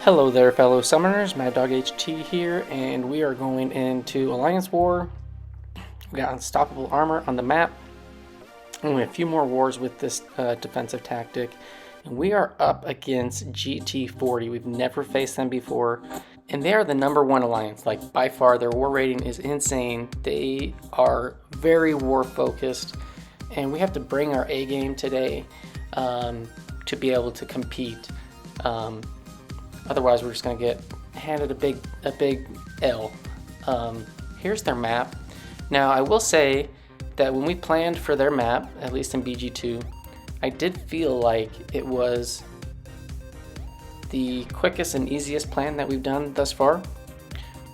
Hello there, fellow summoners. Mad Dog HT here, and we are going into Alliance War. We got unstoppable armor on the map. Only a few more wars with this defensive tactic, and we are up against GT4Ø. We've never faced them before, and they are the #1 alliance. Like, by far, their war rating is insane. They are very war focused, and we have to bring our A game today to be able to compete. Otherwise, we're just going to get handed a big L. Here's their map. Now, I will say that when we planned for their map, at least in BG2, I did feel like it was the quickest and easiest plan that we've done thus far.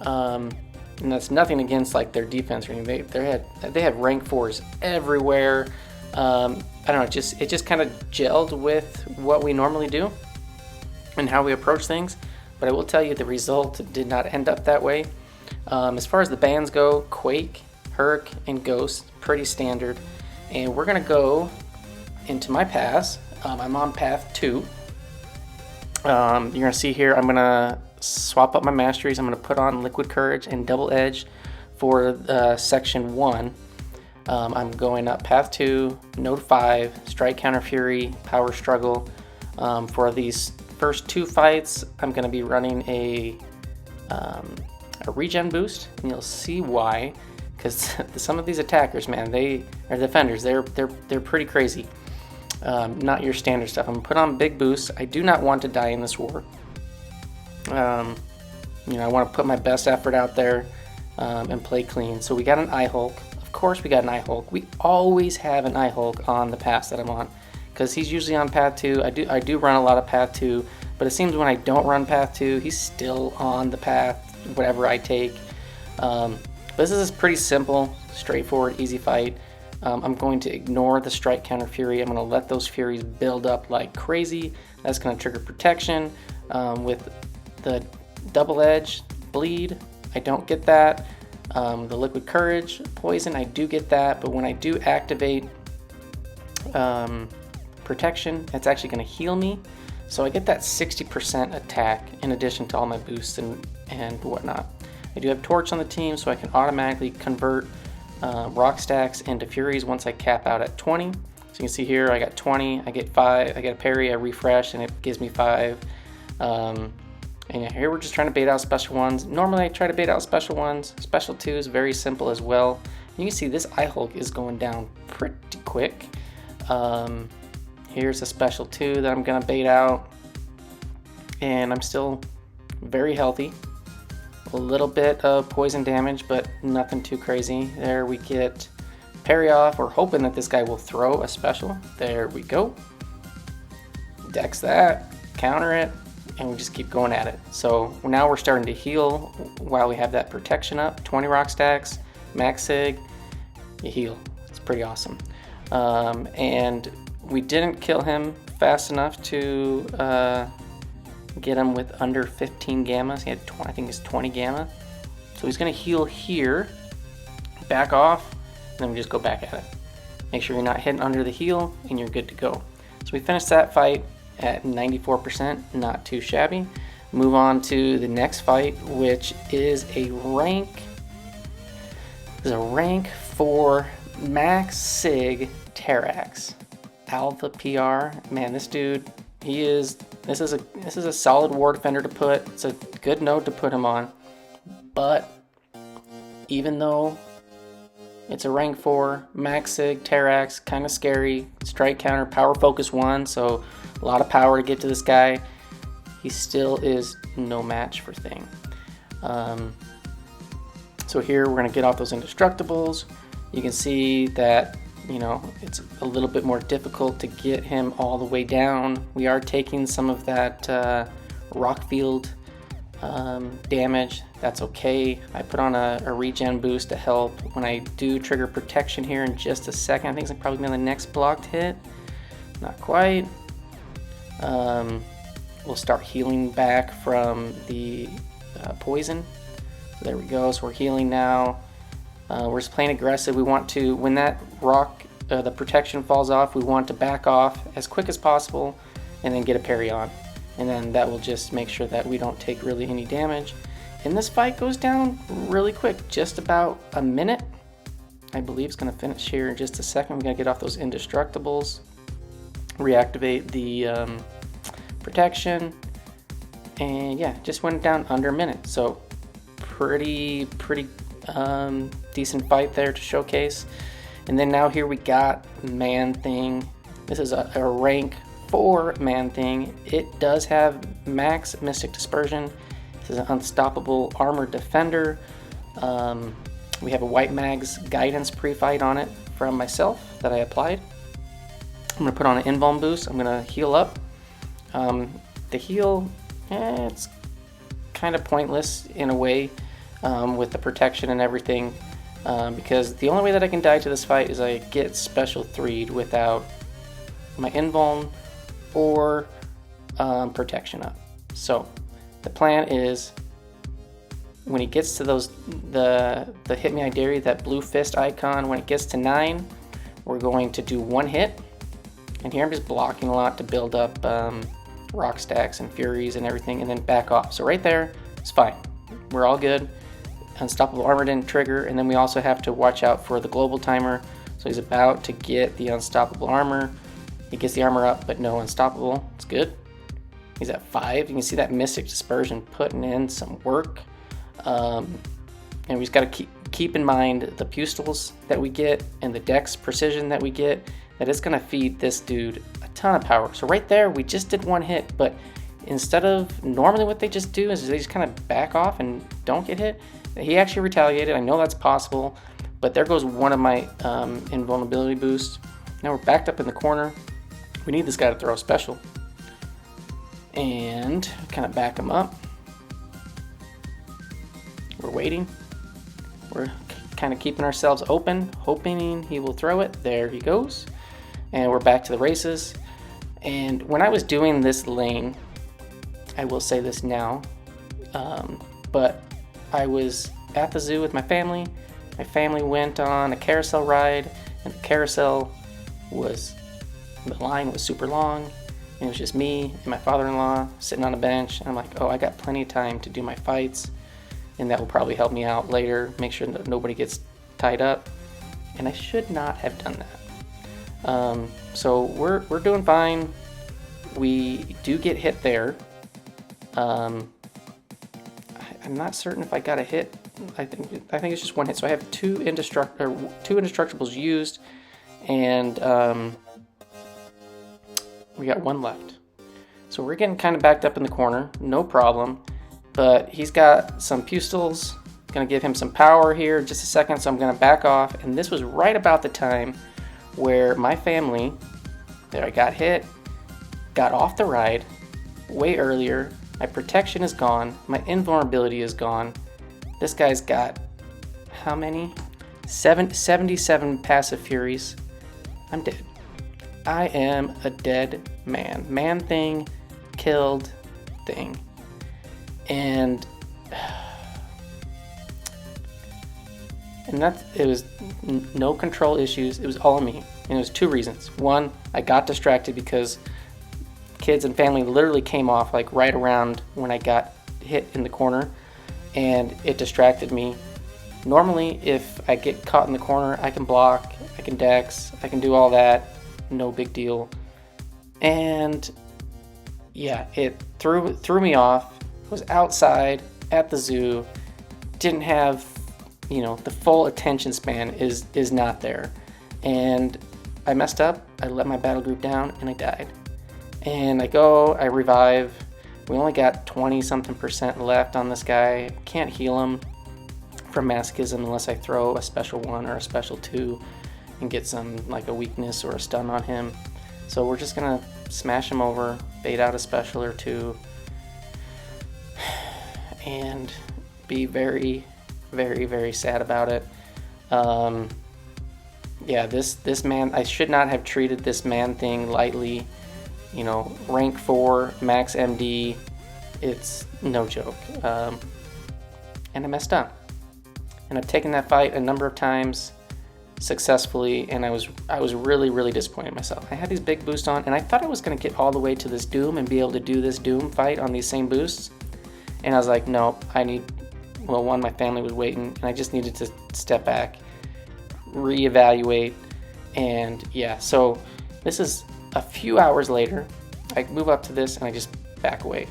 And that's nothing against like their defense or anything. They had rank 4s everywhere. I don't know, it just kind of gelled with what we normally do and how we approach things, but I will tell you the result did not end up that way. As far as the bands go, Quake, Herc, and Ghost, pretty standard. And we're gonna go into my pass. I'm on path 2. You're gonna see here, I'm gonna swap up my masteries. I'm gonna put on Liquid Courage and Double Edge for section 1. I'm going up path 2, node 5, Strike Counter Fury, Power Struggle. For these first 2 fights, I'm going to be running a regen boost, and you'll see why. Because some of these attackers, man, they are defenders. They're pretty crazy. Not your standard stuff. I'm gonna put on big boosts. I do not want to die in this war. I want to put my best effort out there and play clean. So we got an iHulk. Of course, we got an iHulk. We always have an iHulk on the pass that I'm on, because he's usually on path 2. I do run a lot of path 2, but it seems when I don't run path 2, he's still on the path, whatever I take. This is a pretty simple, straightforward, easy fight. I'm going to ignore the Strike Counter Fury. I'm going to let those Furies build up like crazy. That's going to trigger protection. With the Double Edge, Bleed, I don't get that. The Liquid Courage, Poison, I do get that, but when I do activate protection, it's actually going to heal me, so I get that 60% attack in addition to all my boosts and whatnot. I do have Torch on the team, so I can automatically convert rock stacks into Furies once I cap out at 20. So you can see here I got 20, I get 5, I get a parry, I refresh, and it gives me 5. And here we're just trying to bait out special ones. Normally I try to bait out special ones. Special 2 is very simple as well. You can see this iHulk is going down pretty quick. Here's a special 2 that I'm gonna bait out, and I'm still very healthy. A little bit of poison damage, but nothing too crazy. There we get parry off. We're hoping that this guy will throw a special. There we go. Dex that, counter it, and we just keep going at it. So now we're starting to heal while we have that protection up. 20 rock stacks, max sig, you heal. It's pretty awesome. And we didn't kill him fast enough to get him with under 15 gammas. He had 20, I think it's 20 gamma. So he's gonna heal here, back off, and then we just go back at it. Make sure you're not hitting under the heal, and you're good to go. So we finished that fight at 94%, not too shabby. Move on to the next fight, which is a rank 4 max sig Terrax. Alpha PR, man, this dude, this is a solid war defender to put. It's a good node to put him on, but even though it's a rank 4 max sig Terrax, kind of scary, strike counter, power focus 1, so a lot of power to get to this guy, he still is no match for Thing. So here we're gonna get off those indestructibles. You can see that, it's a little bit more difficult to get him all the way down. We are taking some of that rock field damage. That's okay. I put on a regen boost to help when I do trigger protection here in just a second. I think it's probably gonna be the next blocked hit. Not quite. We'll start healing back from the poison. So there we go. So we're healing now. We're just playing aggressive. We want to, when that rock, the protection falls off, we want to back off as quick as possible and then get a parry on. and then that will just make sure that we don't take really any damage. And this fight goes down really quick, just about a minute. I believe it's going to finish here in just a second. We got to get off those indestructibles, reactivate the protection, and yeah, just went down under a minute. So pretty decent fight there to showcase. And then now here we got ManThing. This is a rank 4 ManThing. It does have max Mystic Dispersion. This is an unstoppable armored defender. We have a White Mag's guidance pre-fight on it from myself that I applied. I'm going to put on an invuln boost. I'm going to heal up. The heal, it's kind of pointless in a way with the protection and everything, because the only way that I can die to this fight is I get special 3'd without my invuln or protection up. So the plan is, when he gets to those the hit me I dare you, that blue fist icon, when it gets to 9, we're going to do 1 hit. And here I'm just blocking a lot to build up rock stacks and furies and everything, and then back off. So right there, it's fine. We're all good. Unstoppable armor didn't trigger, and then we also have to watch out for the global timer. So he's about to get the unstoppable armor. He gets the armor up, but no unstoppable. It's good. He's at 5. You can see that Mystic Dispersion putting in some work. And we just got to keep in mind the pustules that we get and the dex precision that we get, that it's going to feed this dude a ton of power. So right there, we just did 1 hit, but instead of normally what they just do is they just kind of back off and don't get hit, he actually retaliated. I know that's possible, but there goes one of my invulnerability boosts. Now we're backed up in the corner. We need this guy to throw a special. And kind of back him up. We're waiting. We're kind of keeping ourselves open, hoping he will throw it. There he goes. And we're back to the races. And when I was doing this lane, I will say this now, but I was at the zoo with my family. My family went on a carousel ride, and the carousel was, the line was super long, and it was just me and my father-in-law sitting on a bench. And I'm like, oh, I got plenty of time to do my fights, and that will probably help me out later, make sure that nobody gets tied up. And I should not have done that. So we're doing fine. We do get hit there. I'm not certain if I got a hit. I think it's just 1 hit. So I have two indestructibles used, and we got 1 left. So we're getting kind of backed up in the corner, no problem. But he's got some pustules. Gonna give him some power here in just a second, so I'm gonna back off. And this was right about the time where my family, there, I got hit, got off the ride way earlier. My protection is gone. My invulnerability is gone. This guy's got how many? 77 passive furies. I'm dead. I am a dead man. ManThing killed thing. And that, it was no control issues. It was all me. And it was 2 reasons. 1, I got distracted because kids and family literally came off like right around when I got hit in the corner, and it distracted me. Normally, if I get caught in the corner, I can block, I can dex, I can do all that, no big deal. And yeah, it threw me off. Was outside at the zoo, didn't have, the full attention span is not there, and I messed up. I let my battle group down and I died. And I revive. We only got 20-something% left on this guy. Can't heal him from masochism unless I throw a special 1 or a special 2 and get some, like a weakness or a stun on him. So we're just gonna smash him over, bait out a special or 2, and be very, very, very sad about it. Yeah, this man, I should not have treated this ManThing lightly. Rank 4, max MD, it's no joke. And I messed up. And I've taken that fight a number of times. successfully, and I was really disappointed in myself. I had these big boosts on, and I thought I was going to get all the way to this Doom and be able to do this Doom fight on these same boosts, and I was like, nope, one, my family was waiting, and I just needed to step back, reevaluate, and yeah, so this is a few hours later. I move up to this and I just back away.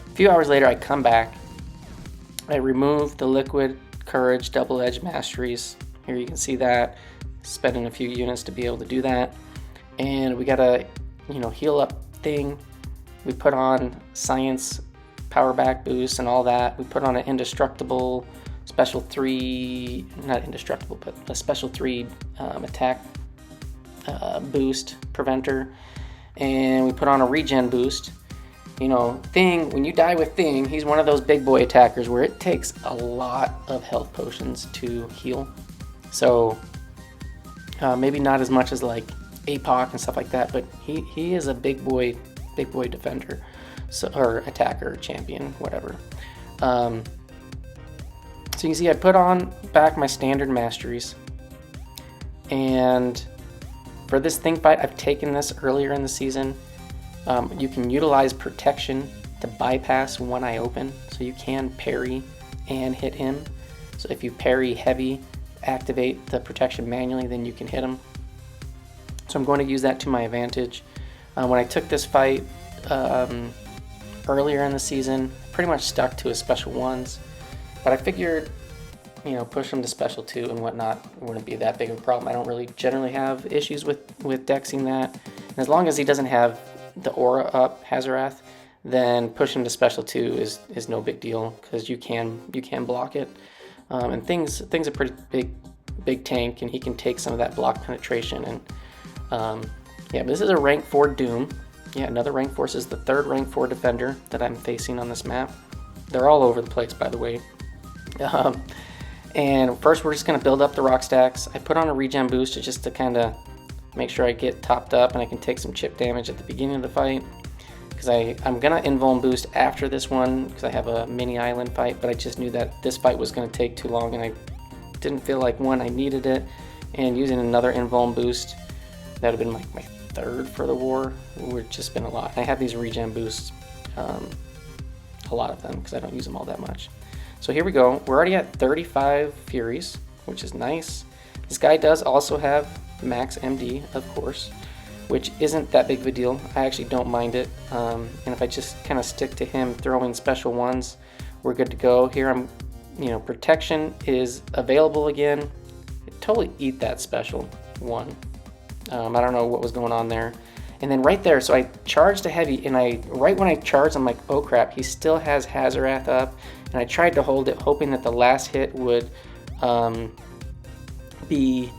A few hours later, I come back, I remove the Liquid Courage double-edged masteries. Here you can see that, spending a few units to be able to do that. And we got a, heal up thing. We put on Science power back boost and all that. We put on an indestructible special 3, not indestructible, but a special 3 attack boost preventer. And we put on a regen boost. Thing, when you die with Thing, he's one of those big boy attackers where it takes a lot of health potions to heal. So maybe not as much as like APOC and stuff like that, but he is a big boy defender, or attacker, champion, whatever. So you can see I put on back my standard masteries, and for this Thing fight, I've taken this earlier in the season. You can utilize protection to bypass one eye open, so you can parry and hit him. So if you parry heavy, activate the protection manually, then you can hit him. So I'm going to use that to my advantage. When I took this fight earlier in the season, pretty much stuck to his special 1s, but I figured, push him to special 2 and whatnot wouldn't be that big of a problem. I don't really generally have issues with dexing that, and as long as he doesn't have the aura up, Hazarath, then push him to special 2 is no big deal, because you can block it. And Thing's a pretty big tank, and he can take some of that block penetration. And but this is a rank 4 Doom. Yeah, another rank 4. This is the 3rd rank 4 defender that I'm facing on this map. They're all over the place, by the way. And first we're just going to build up the rock stacks. I put on a regen boost just to kind of make sure I get topped up and I can take some chip damage at the beginning of the fight, because I'm gonna invuln boost after this one because I have a mini island fight, but I just knew that this fight was going to take too long and I didn't feel like, one, I needed it, and using another invuln boost, that would have been like my 3rd for the war, would just been a lot. I have these regen boosts, a lot of them, because I don't use them all that much. So here we go, we're already at 35 Furies, which is nice. This guy does also have max MD, of course, which isn't that big of a deal. I actually don't mind it, and if I just kind of stick to him throwing special 1s, we're good to go. Here I'm, protection is available again. Totally eat that special 1. I don't know what was going on there. And then right there, so I charged a heavy, and right when I charged, I'm like, oh crap, he still has Hazarath up, and I tried to hold it, hoping that the last hit would be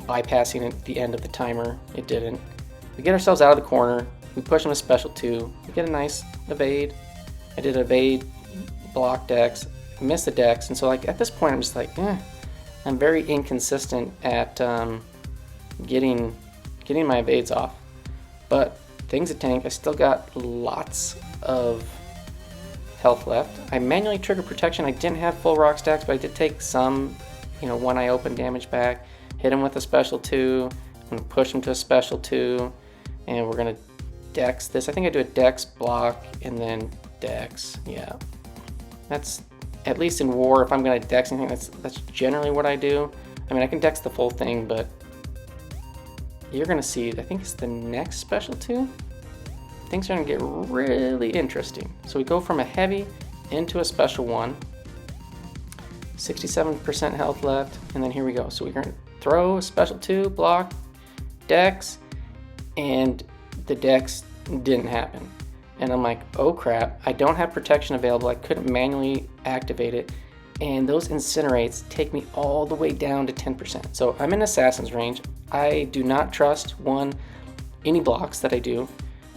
bypassing at the end of the timer. It didn't. We get ourselves out of the corner, we push him to special 2, we get a nice evade. I did evade, block dex, miss the dex, and so like at this point I'm just like, I'm very inconsistent at getting my evades off. But Thing's a tank. I still got lots of health left. I manually triggered protection. I didn't have full rock stacks, but I did take some, one eye open damage back. Hit him with a special 2. I'm gonna push him to a special 2, and we're gonna dex this. I think I do a dex block and then dex. Yeah, that's, at least in war, if I'm gonna dex anything, that's generally what I do. I mean, I can dex the full thing, but you're gonna see, I think it's the next special 2. Things are gonna get really interesting. So we go from a heavy into a special 1. 67% health left, and then here we go. So we're gonna throw a special 2, block, dex, and the dex didn't happen. And I'm like, oh crap, I don't have protection available. I couldn't manually activate it, and those incinerates take me all the way down to 10%. So I'm in assassin's range. I do not trust, one, any blocks that I do.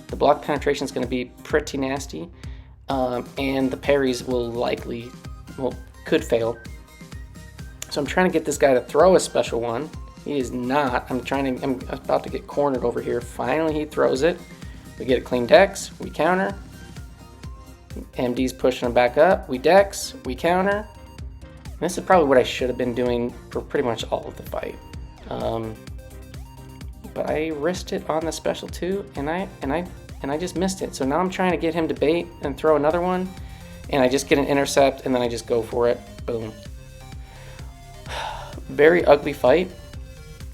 The block penetration is going to be pretty nasty, and the parries will likely, could fail. So I'm trying to get this guy to throw a special 1. He is not. I'm about to get cornered over here. Finally, he throws it. We get a clean dex. We counter. MD's pushing him back up. We dex. We counter. This is probably what I should have been doing for pretty much all of the fight. But I risked it on the special 2, and I just missed it. So now I'm trying to get him to bait and throw another one, and I just get an intercept, and then I just go for it. Boom. Very ugly fight.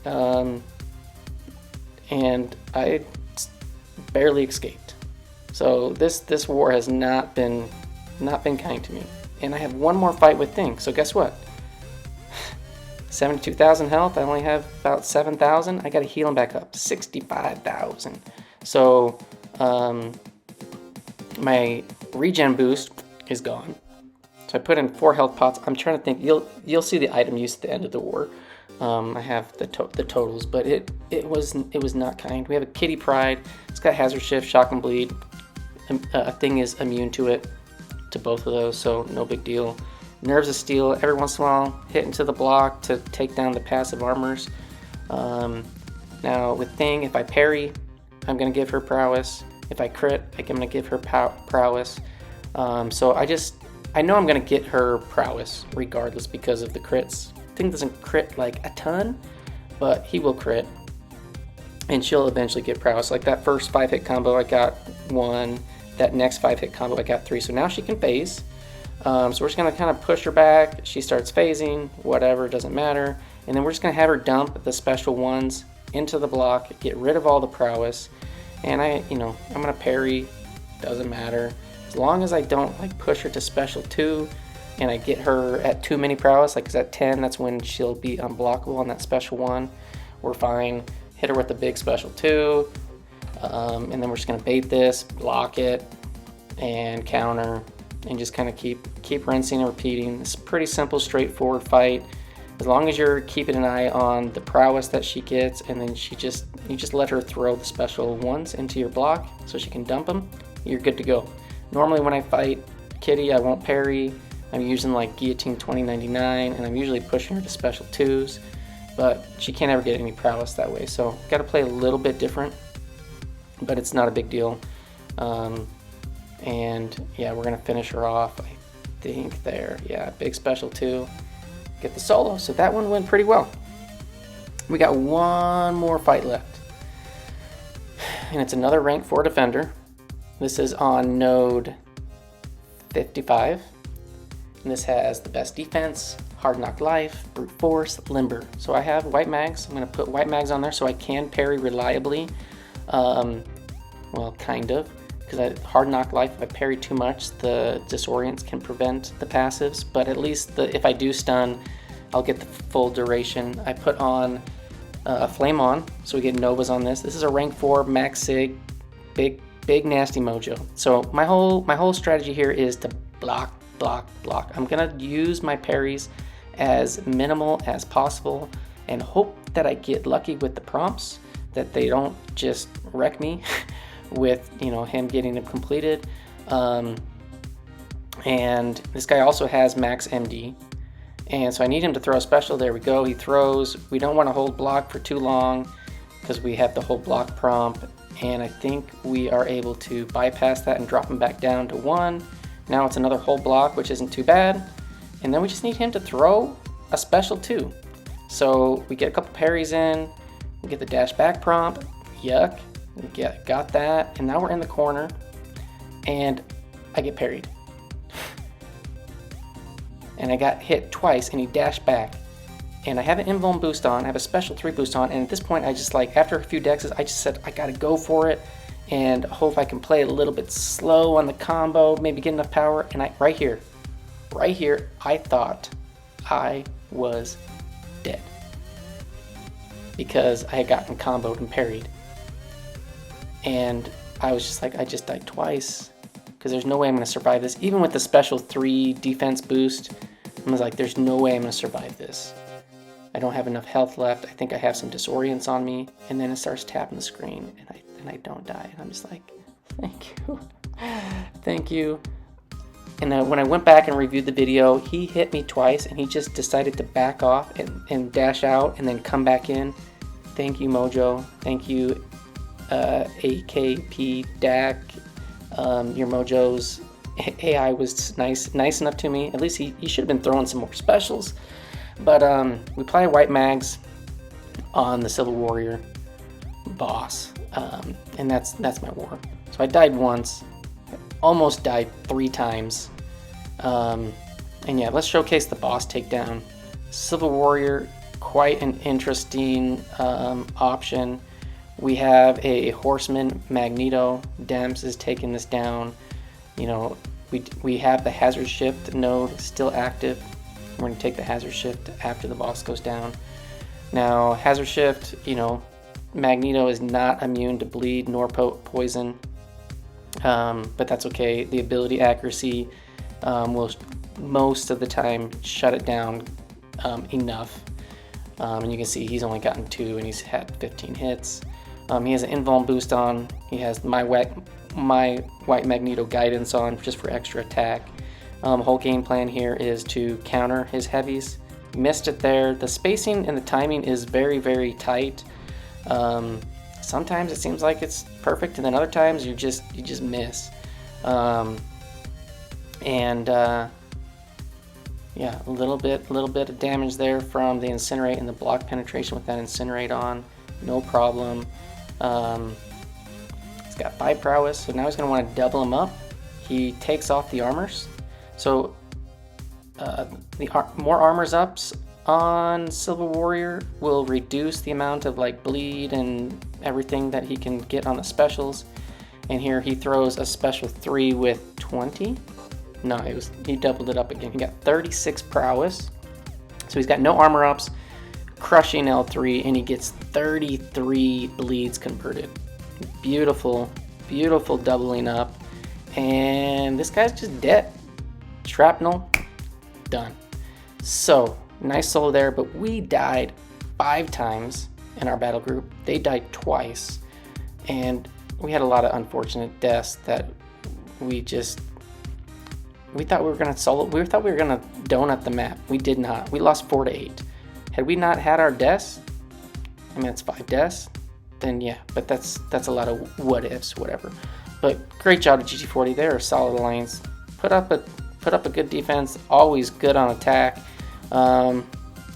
And I barely escaped. So this war has not been kind to me. And I have one more fight with Thing. So guess what? 72,000 health. I only have about 7,000. I got to heal him back up. 65,000. So my regen boost is gone. So I put in 4 health pots. I'm trying to think. You'll see the item use at the end of the war. I have the totals, but it was not kind. We have a Kitty Pride. It's got Hazard Shift, Shock and Bleed. A Thing is immune to it, to both of those, so no big deal. Nerves of Steel. Every once in a while, hit into the block to take down the passive armors. Now with Thing, if I parry, I'm gonna give her prowess. If I crit, I'm gonna give her prowess. So I know I'm gonna get her prowess regardless because of the crits. Thing doesn't crit like a ton, but he will crit, and she'll eventually get prowess. Like that first 5-hit combo, I got 1. That next 5-hit combo, I got 3. So now she can phase. So we're just gonna kind of push her back. She starts phasing, whatever, doesn't matter. And then we're just gonna have her dump the special 1s into the block, get rid of all the prowess. And I'm gonna parry, doesn't matter. As long as I don't like push her to special 2 and I get her at too many prowess, like 'cause at 10, that's when she'll be unblockable on that special 1. We're fine. Hit her with the big special 2. And then we're just gonna bait this, block it, and counter, and just kind of keep rinsing and repeating. It's a pretty simple, straightforward fight. As long as you're keeping an eye on the prowess that she gets, and then you just let her throw the special 1s into your block so she can dump them, you're good to go. Normally when I fight Kitty, I won't parry. I'm using like Guillotine 2099, and I'm usually pushing her to special 2s, but she can't ever get any prowess that way. So gotta play a little bit different, but it's not a big deal. And yeah, we're gonna finish her off, I think there. Yeah, big special 2, get the solo. So that one went pretty well. We got one more fight left, and it's another rank 4 defender. This is on node 55, and this has the best defense, hard knock life, brute force, limber. So I have white mags. I'm gonna put white mags on there so I can parry reliably. Well, kind of, because hard knock life, if I parry too much, the disorients can prevent the passives, but at least if I do stun, I'll get the full duration. I put on Flame On, so we get Novas on this. This is a rank 4 max sig, big nasty Mojo. So my whole strategy here is to block. I'm gonna use my parries as minimal as possible and hope that I get lucky with the prompts, that they don't just wreck me with him getting them completed. And this guy also has max MD, and so I need him to throw a special. There we go, he throws. We don't want to hold block for too long because we have the whole block prompt, and I think we are able to bypass that and drop him back down to 1. Now it's another whole block, which isn't too bad, and then we just need him to throw a special 2. So we get a couple parries in, we get the dash back prompt, yuck, we got that, and now we're in the corner, and I get parried. And I got hit twice, and he dashed back. And I have an invuln boost on, I have a special 3 boost on, and at this point I just after a few dexes, I just said I gotta go for it, and hope I can play a little bit slow on the combo, maybe get enough power, and right here, I thought I was dead. Because I had gotten comboed and parried. And I was just like, I just died twice, because there's no way I'm going to survive this. Even with the special 3 defense boost, I was like, there's no way I'm going to survive this. I don't have enough health left. I think I have some disorients on me. And then it starts tapping the screen, and I don't die. And I'm just like, thank you. Thank you. And when I went back and reviewed the video, he hit me twice, and he just decided to back off and dash out and then come back in. Thank you, Mojo. Thank you, AKP DAC. Your Mojo's AI was nice enough to me. At least he should have been throwing some more specials. But we play white mags on the Civil Warrior boss, and that's my war. So I died once, almost died 3 times, and yeah, let's showcase the boss takedown. Civil Warrior, quite an interesting option. We have a Horseman Magneto. Dems is taking this down. You know, we have the hazard shift node still active. We're going to take the hazard shift after the boss goes down. Now, hazard shift, you know, Magneto is not immune to bleed nor poison, but that's okay. The ability accuracy will most of the time shut it down enough. And you can see he's only gotten 2 and he's had 15 hits. He has an invuln boost on. He has my white Magneto guidance on just for extra attack. Whole game plan here is to counter his heavies. Missed it there. The spacing and the timing is very, very tight. Sometimes it seems like it's perfect, and then other times you just miss. Yeah, a little bit of damage there from the incinerate and the block penetration with that incinerate on. No problem. He's got 5 prowess, so now he's going to want to double him up. He takes off the armors. So more armors ups on Civil Warrior will reduce the amount of like bleed and everything that he can get on the specials. And here he throws a special 3 with 20. No, he doubled it up again. He got 36 prowess. So he's got no armor ups, crushing L3, and he gets 33 bleeds converted. Beautiful, beautiful doubling up. And this guy's just dead. Shrapnel, done. So, nice solo there, but we died 5 times in our battle group. They died twice. And we had a lot of unfortunate deaths that we thought we were going to solo. We thought we were going to donut the map. We did not. We lost 4 to 8. Had we not had our deaths, I mean, it's 5 deaths, then yeah, but that's a lot of what ifs, whatever. But great job to GT4Ø. They're a solid alliance. Put up a good defense, always good on attack, and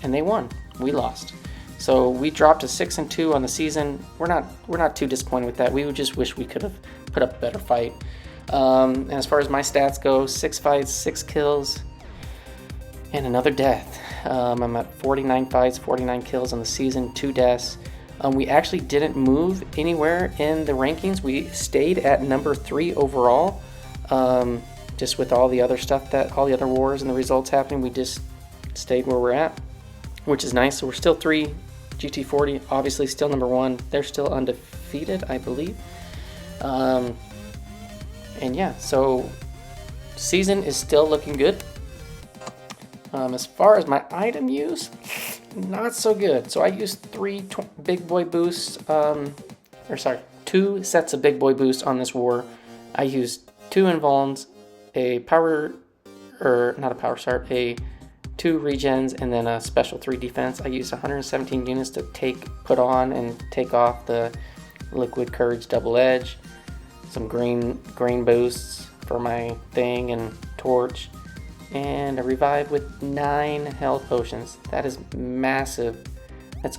they won. We lost. So we dropped to 6-2 on the season. We're not too disappointed with that. We would just wish we could have put up a better fight. And as far as my stats go, 6 fights, 6 kills, and another death. I'm at 49 fights, 49 kills on the season, 2 deaths. We actually didn't move anywhere in the rankings. We stayed at number 3 overall. Just with all the other stuff, all the other wars and the results happening, we just stayed where we're at, which is nice. So we're still 3. GT4Ø obviously still number 1. They're still undefeated, I believe. And yeah, so season is still looking good. As far as my item use, not so good. So I used 3 big boy boosts, 2 sets of big boy boosts on this war. I used 2 invulns, a 2 regens, and then a special 3 defense. I used 117 units to put on and take off the liquid courage double edge, some green boosts for my thing and torch, and a revive with 9 health potions. That is massive. That's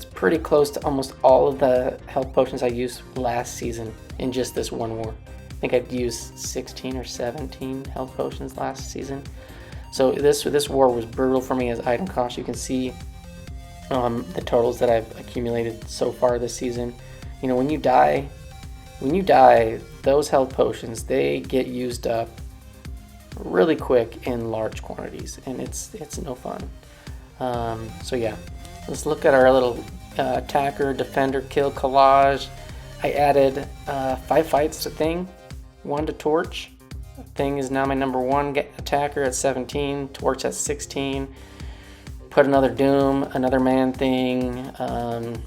pretty close to almost all of the health potions I used last season in just this one war. I think I'd used 16 or 17 health potions last season. So this war was brutal for me as item cost. You can see the totals that I've accumulated so far this season. You know, when you die, those health potions, they get used up really quick in large quantities, and it's no fun. So yeah, let's look at our little attacker, defender, kill collage. I added 5 fights to Thing, 1 to Torch. Thing is now my number 1 attacker at 17, Torch at 16. Put another Doom, another ManThing,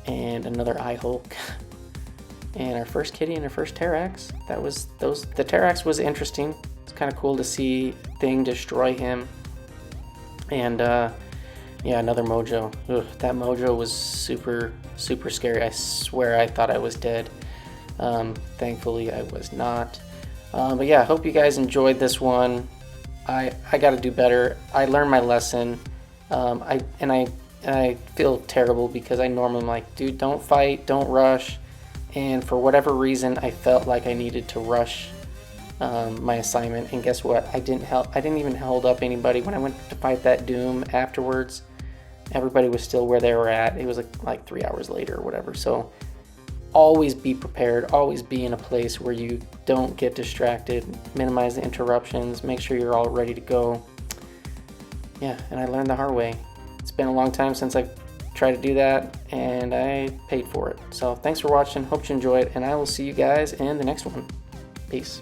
and another iHulk. And our first kitty and our first Terrax. The Terrax was interesting. It's kind of cool to see Thing destroy him. And yeah, another Mojo. Ugh, that Mojo was super, super scary. I swear I thought I was dead. Thankfully I was not. But yeah, I hope you guys enjoyed this one. I got to do better. I learned my lesson. I feel terrible because I normally am like, dude, don't fight, don't rush. And for whatever reason, I felt like I needed to rush my assignment. And guess what? I didn't even hold up anybody when I went to fight that Doom afterwards. Everybody was still where they were at. It was like 3 hours later or whatever. So always be prepared. Always be in a place where you don't get distracted. Minimize the interruptions. Make sure you're all ready to go. Yeah, and I learned the hard way. It's been a long time since I've tried to do that, and I paid for it. So thanks for watching. Hope you enjoyed, and I will see you guys in the next one. Peace.